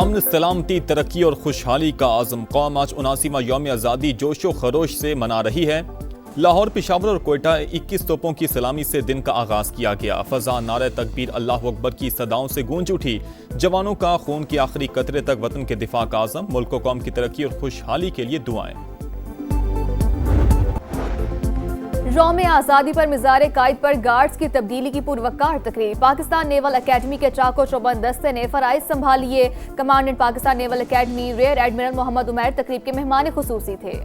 अमन, सलामती, तरक्की और खुशहाली का आज़म कौम आज 79वां यौम आज़ादी जोशो खरोश से मना रही है। लाहौर, पेशावर और कोयटा 21 तोपों की सलामी से दिन का आगाज किया गया। फजा नारे तकबीर, अल्लाह अकबर की सदाओं से गूंज उठी। जवानों का खून के आखिरी कतरे तक वतन के दिफा का आज़म, मुल्क व कौम की तरक्की और खुशहाली के लिए दुआएं। यौम आज़ादी पर मिज़ार कायद पर गार्ड्स की तब्दीली की पुरवकार तकरीर। पाकिस्तान नेवल अकेडमी के चाको चौबंद दस्ते ने फराइज संभालिए। Commandant Pakistan naval academy rear admiral Mohammad Umair तकरीब के मेहमान खुसूसी थे।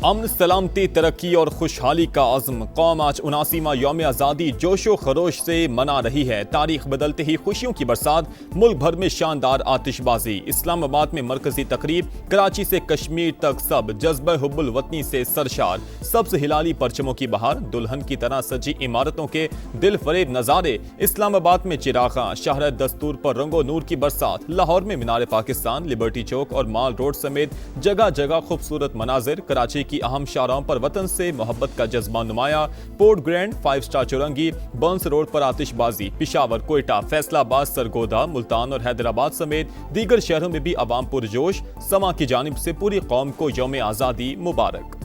अमन, सलामती, तरक्की और खुशहाली का आज़म कौम आज 79वां यौम आज़ादी जोशो खरोश से मना रही है। तारीख बदलते ही खुशियों की बरसात, मुल्क भर में शानदार आतिशबाजी। इस्लामाबाद में मरकजी तकरीब, कराची से कश्मीर तक सब जज्बा हुब्बुल वतनी से सरशार। सब्ज हिलाली परचमों की बहार, दुल्हन की तरह सजी इमारतों के दिल फरेब नज़ारे। इस्लामाबाद में चिरागा, शहरत दस्तूर पर रंगो नूर की बरसात। लाहौर में मीनार पाकिस्तान, लिबर्टी चौक और माल रोड समेत जगह जगह खूबसूरत मनाजिर। कराची की अहम शाहराहों पर वतन से मोहब्बत का जज्बा नुमाया। Port grand, 5 star Chaurangi, Burns road पर आतिशबाजी। पेशावर, कोयटा, फैसलाबाद, सरगोदा, मुल्तान और हैदराबाद समेत दीगर शहरों में भी अवाम पुरजोश। समा की जानिब से पूरी कौम को यौम आज़ादी मुबारक।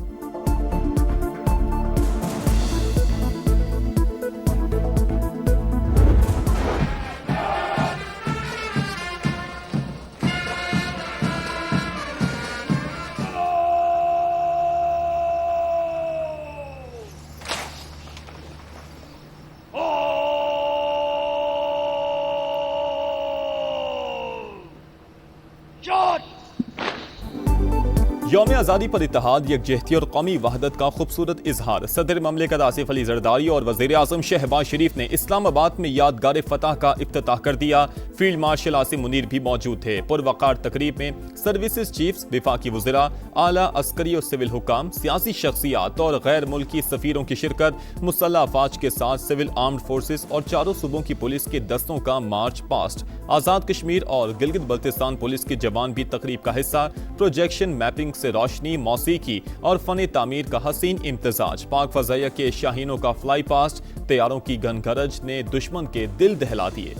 यौम आज़ादी पर इत्तेहाद, यकजहती और कौमी वहदत का खूबसूरत इजहार। सदर ममलिकत आसिफ अली जरदारी और वज़ीर आज़म शहबाज शरीफ ने इस्लामाबाद में यादगार फतह का इफ्तिताह कर दिया। फील्ड मार्शल आसिम मुनीर भी मौजूद थे। पुरवकार तकरीब में सर्विसेज चीफ्स, विफाकी वज़रा, आला अस्करी और सिविल हुकाम, सियासी शख्सियात और गैर मुल्की सफ़ीरों की शिरकत। मुसल्लह अफवाज के साथ सिविल आर्म्ड फोर्सेस और चारों सूबों की पुलिस के दस्तों का मार्च पास्ट। आज़ाद कश्मीर और गिलगित बल्तिस्तान पुलिस के जवान भी तकरीब का हिस्सा। प्रोजेक्शन, मैपिंग से रोशनी, मौसीकी और फन तामीर का हसीन इम्तजाज। पाक फजाइया के शाहीनों का फ्लाई पास्ट, तैयारों की गनगरज ने दुश्मन के दिल दहला दिए।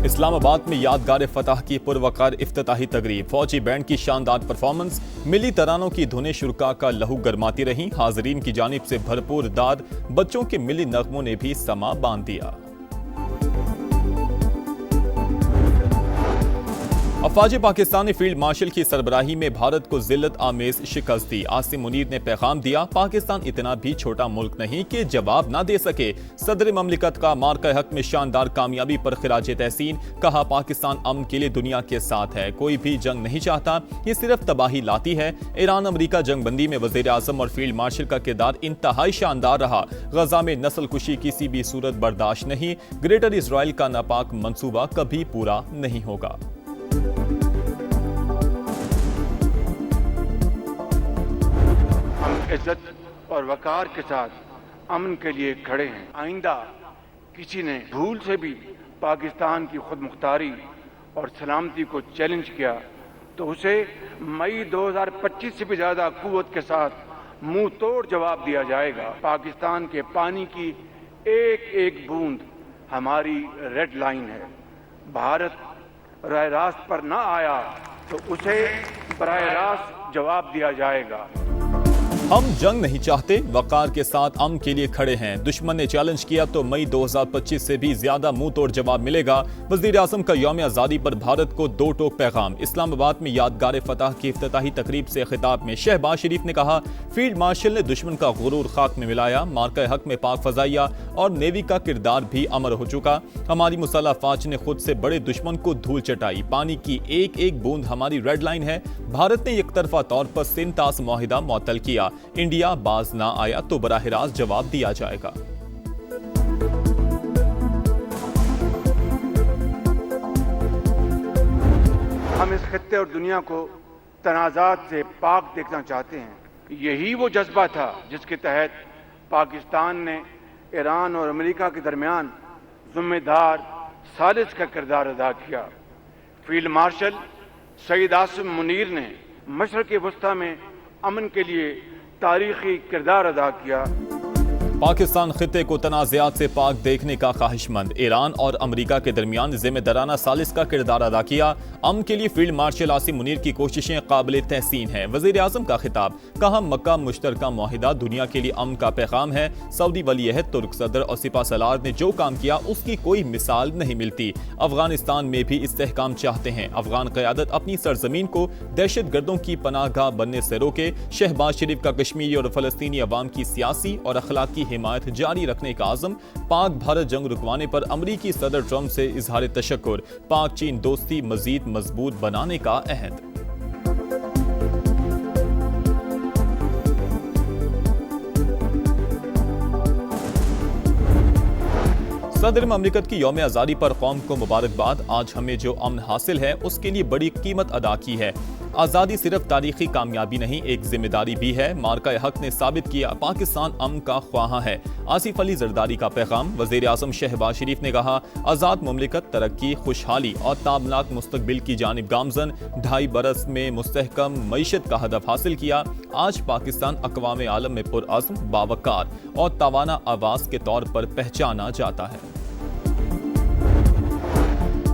इस्लामाबाद में यादगार फतह की पुरवकार इफ्तिताही तकरीब। फौजी बैंड की शानदार परफॉर्मेंस, मिली तरानों की धुनें शुरका का लहू गरमाती रहीं। हाजरीन की जानिब से भरपूर दाद, बच्चों के मिली नगमों ने भी समा बांध दिया। अफवाज पाकिस्तान ने फील्ड मार्शल की सरबराही में भारत को जिल्लत आमेज शिकस्त दी। आसिम मुनीर ने पैगाम दिया, पाकिस्तान इतना भी छोटा मुल्क नहीं कि जवाब ना दे सके। सदर ममलिकत का मार्का हक में शानदार कामयाबी पर खिराज तहसीन। कहा, पाकिस्तान अमन के लिए दुनिया के साथ है, कोई भी जंग नहीं चाहता, ये सिर्फ तबाही लाती है। ईरान अमरीका जंगबंदी में वज़ीर आज़म और फील्ड मार्शल का किरदार इंतहाई शानदार रहा। गजा में नस्ल कुशी किसी भी सूरत बर्दाश्त नहीं। ग्रेटर इसराइल का नापाक मंसूबा कभी पूरा नहीं होगा। इज्जत और वकार के साथ अमन के लिए खड़े हैं। आइंदा किसी ने भूल से भी पाकिस्तान की खुद मुख्तारी और सलामती को चैलेंज किया तो उसे मई 2025 से भी ज्यादा कुव्वत के साथ मुंह तोड़ जवाब दिया जाएगा। पाकिस्तान के पानी की एक एक बूंद हमारी रेड लाइन है। भारत राह रास्त पर ना आया तो उसे बराह रास्त जवाब दिया जाएगा। हम जंग नहीं चाहते, वकार के साथ अमन के लिए खड़े हैं। दुश्मन ने चैलेंज किया तो मई 2025 से भी ज्यादा मुंह तोड़ जवाब मिलेगा। वजीर आजम का यौम आज़ादी पर भारत को दो टोक पैगाम। इस्लामाबाद में यादगार फतह की इफ्तिताही तकरीब से खिताब में शहबाज शरीफ ने कहा, फील्ड मार्शल ने दुश्मन का गुरूर खाक में मिलाया। मार्का हक में पाक फजाइया और नेवी का किरदार भी अमर हो चुका। हमारी मुसल्लह फौज ने खुद से बड़े दुश्मन को धूल चटाई। पानी की एक एक बूंद हमारी रेड लाइन है। भारत ने एकतरफा तौर पर सिंतास मुआहिदा मुअत्तल किया। इंडिया बाज ना आया तो बराह रास्त जवाब दिया जाएगा। हम इस खित्ते और दुनिया को तनाज़ात से पाक देखना चाहते हैं। यही वो जज्बा था जिसके तहत पाकिस्तान ने ईरान और अमेरिका के दरमियान जिम्मेदार साजिश का किरदार अदा किया। फील्ड मार्शल सईद आसिम मुनीर ने मशरक़ वस्ता में अमन के लिए तारीखी किरदार अदा किया। पाकिस्तान खिते को तनाज़ात से पाक देखने का ख्वाहिशमंद। ईरान और अमेरिका के दरमियान जिम्मेदाराना सालिस का किरदार अदा किया। अमन के लिए फील्ड मार्शल आसिम मुनीर की कोशिशें काबिल तहसीन हैं। वज़ीर आज़म का खिताब, कहा मक्का मुश्तरका मुआहिदा दुनिया के लिए अमन का पैगाम है। सऊदी वली अहद तुर्क सदर और सिपा सलार ने जो काम किया उसकी कोई मिसाल नहीं मिलती। अफगानिस्तान में भी इस्तेहकाम चाहते हैं। अफगान क़यादत अपनी सरजमीन को दहशत गर्दों की पनाहगाह बनने से रोके। शहबाज शरीफ का कश्मीरी और फ़लस्तीनी अवाम की सियासी और अखलाकी हिमायत जारी रखने का आज़म। पाक भारत जंग रुकवाने पर अमरीकी सदर ट्रंप से इजहार तशक्कुर। पाक चीन दोस्ती मजीद मजबूत बनाने का अहद। सदर ममलिकत की यौम आज़ादी पर कौम को मुबारकबाद। आज हमें जो अमन हासिल है उसके लिए बड़ी कीमत अदा की है। आज़ादी सिर्फ तारीखी कामयाबी नहीं, एक जिम्मेदारी भी है। मार्का हक ने साबित किया पाकिस्तान अमन का ख्वाहा है। आसिफ अली जरदारी का पैगाम। वज़ीर आज़म शहबाज शरीफ ने कहा, आज़ाद मुमलिकत तरक्की, खुशहाली और ताबनाक मुस्तकबिल की जानिब गामजन। 2.5 बरस में मुस्तहकम मईशत का हदफ हासिल किया। आज पाकिस्तान अक़वाम आलम में पुरअज़्म, बावकार और तवाना आवाज़ के तौर पर पहचाना जाता है।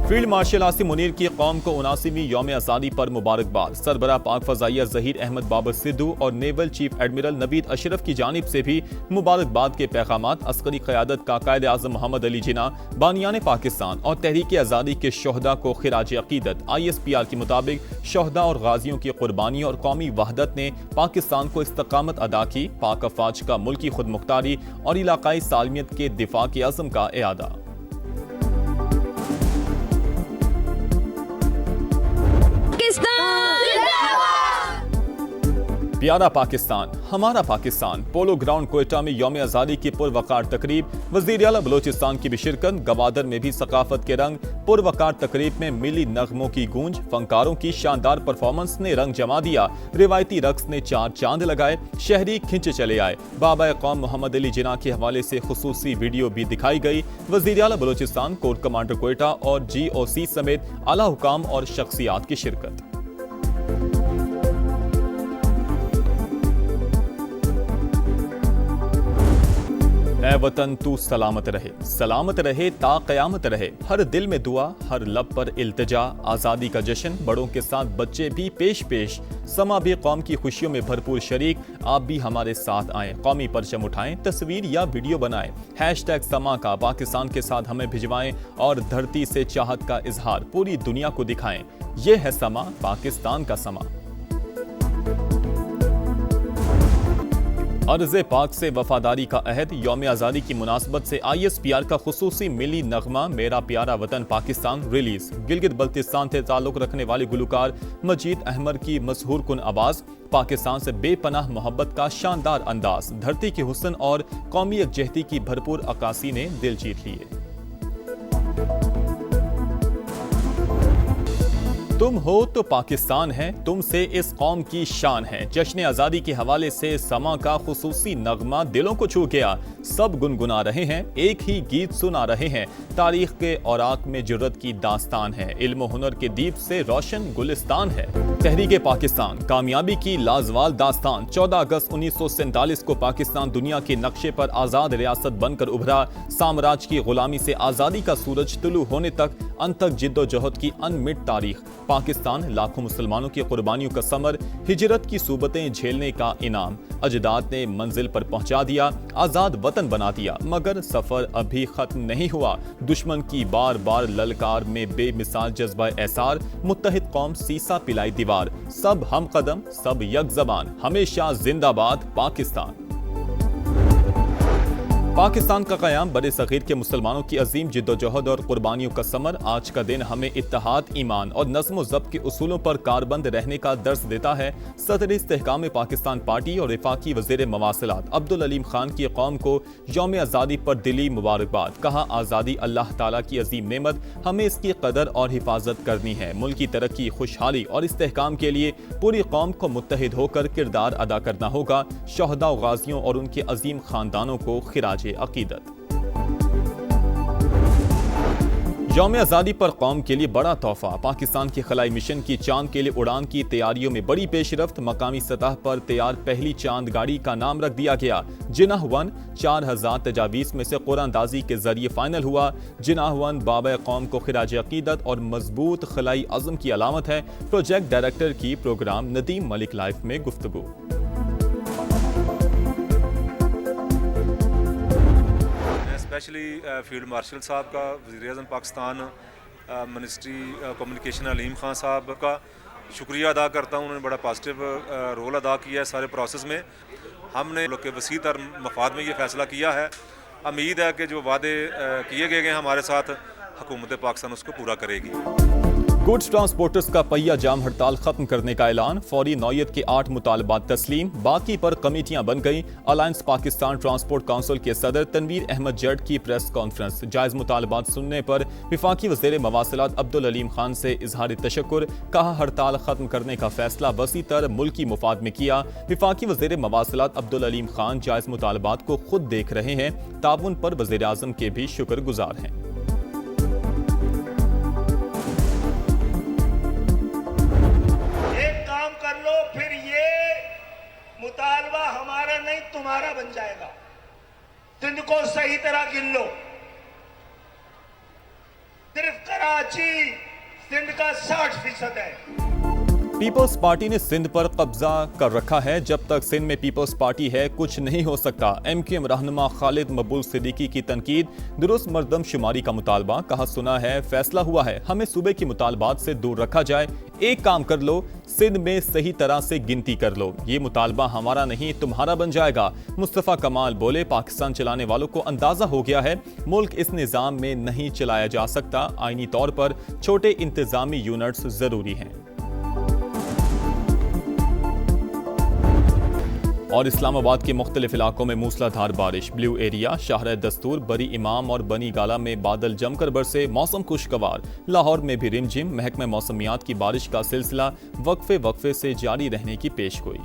फील्ड मार्शल आसिम मुनीर की कौम को 79वीं यौम आज़ादी पर मुबारकबाद। सरबराह पाक फजाइया ज़हीर अहमद बाबर सिद्धू और naval chief admiral Naveed Ashraf की जानिब से भी मुबारकबाद के पैगामात। अस्करी क़यादत का कायद आज़म मोहम्मद अली जिन्ना, बानियान पाकिस्तान और तहरीक आज़ादी के शोहदा को खिराज अक़ीदत। ISPR के मुताबिक शोहदा और गाजियों की कुर्बानी और कौमी वहदत ने पाकिस्तान को इस्तकामत अदा की। पाक अफ़वाज का मुल्की खुद मुख्तारी और इलाकाई सालमियत के दिफा के अज़म का इआदा। प्यारा पाकिस्तान, हमारा पाकिस्तान। पोलो ग्राउंड कोयटा में यौम आज़ादी की पुरवकार तकरीब। वज़ीर आला बलोचिस्तान की भी शिरकत। गवादर में भी सकाफत के रंग। पुरवकार तकरीब में मिली नगमों की गूंज। फनकारों की शानदार परफॉर्मेंस ने रंग जमा दिया। रिवायती रक्स ने 4 चांद लगाए। शहरी खिंच चले आए। बाबा कौम मोहम्मद अली जिन्ना के हवाले से खुसूसी वीडियो भी दिखाई गई। वज़ीर आला बलोचिस्तान, कोर कमांडर कोयटा और GOC समेत आला हुकाम और शख्सियात की शिरकत। ऐ वतन तू सलामत रहे ता क़यामत रहे। हर दिल में दुआ, हर लब पर इल्तिजा। आज़ादी का जश्न, बड़ों के साथ बच्चे भी पेश पेश। समा भी कौम की खुशियों में भरपूर शरीक। आप भी हमारे साथ आएं, कौमी परचम उठाएं, तस्वीर या वीडियो बनाएं। हैशटैग समा का पाकिस्तान के साथ हमें भिजवाएं और धरती से चाहत का इजहार पूरी दुनिया को दिखाएं। यह है समा, पाकिस्तान का समा। अर्ज़ पाक से वफादारी का अहद। यौम आज़ादी की मुनासबत से ISPR का खुसूसी मिली नगमा मेरा प्यारा वतन पाकिस्तान रिलीज। गिलगित बल्तिस्तान से ताल्लुक़ रखने वाले गुलकार मजीद अहमद की मशहूर कुन आवाज़। पाकिस्तान से बेपनाह मोहब्बत का शानदार अंदाज। धरती के हुस्न और कौमी यकजहती की भरपूर अक्कासी ने दिल जीत लिए। तुम हो तो पाकिस्तान है, तुमसे इस कौम की शान है। जश्न आज़ादी के हवाले से समा का खुसूसी नगमा दिलों को छू गया। सब गुनगुना रहे हैं, एक ही गीत सुना रहे हैं। तारीख के औराक में जुर्रत की दास्तान है। इल्म हुनर के दीप से रोशन गुलिस्तान है। तहरीक पाकिस्तान, कामयाबी की लाजवाल दास्तान। 14 अगस्त 1947 को पाकिस्तान दुनिया के नक्शे पर आज़ाद रियासत बनकर उभरा। साम्राज्य की गुलामी से आज़ादी का सूरज तुलू होने तक अनथक जिद्दोजहद की अनमिट तारीख, पाकिस्तान लाखों मुसलमानों की कुर्बानियों का समर, हिजरत की सूबतें झेलने का इनाम, अजदाद ने मंजिल पर पहुंचा दिया, आजाद वतन बना दिया, मगर सफर अभी खत्म नहीं हुआ। दुश्मन की बार बार ललकार में बेमिसाल जज्बा एसार, मुत्तहिद कौम सीसा पिलाई दीवार, सब हम कदम सब यक ज़बान, हमेशा जिंदाबाद पाकिस्तान। पाकिस्तान का क़याम बड़े सग़ीर के मुसलमानों की अजीम जिद्दोजहद और कुर्बानियों का समर। आज का दिन हमें इत्तेहाद, ईमान और नज़्म ज़ब्त के उसूलों पर कारबंद रहने का दर्स देता है। सदर इस्तेहकाम पाकिस्तान पार्टी और वफाकी वज़ीर मवासिलात अब्दुल अलीम खान की कौम को यौम आज़ादी पर दिली मुबारकबाद। कहा, आज़ादी अल्लाह ताला की अजीम नेमत, हमें इसकी कदर और हिफाजत करनी है। मुल्क की तरक्की, खुशहाली और इस्तेहकाम के लिए पूरी कौम को मुत्तहिद होकर किरदार अदा करना होगा। शहदा गाजियों और उनके अजीम खानदानों को खिराज अकीदत। यौम आज़ादी पर कौम के लिए बड़ा तोहफा। पाकिस्तान के खलाई मिशन की चांद के लिए उड़ान की तैयारियों में बड़ी पेशरफ्त। मकामी सतह पर तैयार पहली चांद गाड़ी का नाम रख दिया गया जिनाह 1। 4000 तजावीज़ में से कुरानदाजी के जरिए फाइनल हुआ। जिनाह 1 बाबा कौम को खिराज अकीदत और मजबूत खलाई अज़म की अलामत है। प्रोजेक्ट डायरेक्टर की प्रोग्राम नदीम मलिक लाइफ में गुफ्तगू। स्पेशली फील्ड मार्शल साहब का, वज़ीर-ए-आज़म पाकिस्तान, मिनिस्ट्री कम्युनिकेशन अलीम खान साहब का शुक्रिया अदा करता हूँ। उन्होंने बड़ा पॉजिटिव रोल अदा किया है सारे प्रोसेस में। हमने लोग के वसी तर मफाद में ये फ़ैसला किया है। उम्मीद है कि जो वादे किए गए हैं हमारे साथ, हुकूमत पाकिस्तान उसको पूरा करेगी। गुड्स ट्रांसपोर्टर्स का पहिया जाम हड़ताल खत्म करने का ऐलान। फौरी नौयत के 8 मुतालबात तस्लीम, बाकी पर कमेटियां बन गई। अलायंस पाकिस्तान ट्रांसपोर्ट काउंसिल के सदर तनवीर अहमद जट की प्रेस कॉन्फ्रेंस। जायज मुतालबात सुनने पर वफाकी वज़ीर मवासिलात अब्दुल अलीम खान से इजहार तशक्कुर। कहा, हड़ताल खत्म करने का फैसला वसी तर मुल्की मुफाद में किया। वफाकी वज़ीर मवासिलात अब्दुल अलीम खान जायज मुतालबात को खुद देख रहे हैं। ताउन पर वज़ीर आज़म के भी शुक्रगुजार हैं। मुतालबा हमारा नहीं तुम्हारा बन जाएगा। सिंध को सही तरह गिन लो। सिर्फ कराची सिंध का 60% है। पीपल्स पार्टी ने सिंध पर कब्जा कर रखा है। जब तक सिंध में पीपल्स पार्टी है कुछ नहीं हो सकता। MQM रहनुमा खालिद मकबूल सिद्दीकी की तनकीद। दुरुस्त मर्दमशुमारी का मुतालबा। कहा, सुना है फैसला हुआ है, हमें सूबे की मुतालबात से दूर रखा जाए। एक काम कर लो, सिंध में सही तरह से गिनती कर लो। ये मुतालबा हमारा नहीं तुम्हारा बन जाएगा। मुस्तफ़ा कमाल बोले, पाकिस्तान चलाने वालों को अंदाजा हो गया है मुल्क इस निज़ाम में नहीं चलाया जा सकता। आईनी तौर पर छोटे इंतजामी यूनिट्स जरूरी हैं। और इस्लामाबाद के मुख्तलिफ इलाकों में मूसलाधार बारिश। ब्लू एरिया, शाहर दस्तूर, बरी इमाम और बनी गाला में बादल जमकर बरसे, मौसम खुशगवार। लाहौर में भी रिमझिम। महकमा मौसमियात की बारिश का सिलसिला वक्फे वक्फे से जारी रहने की पेशगोई।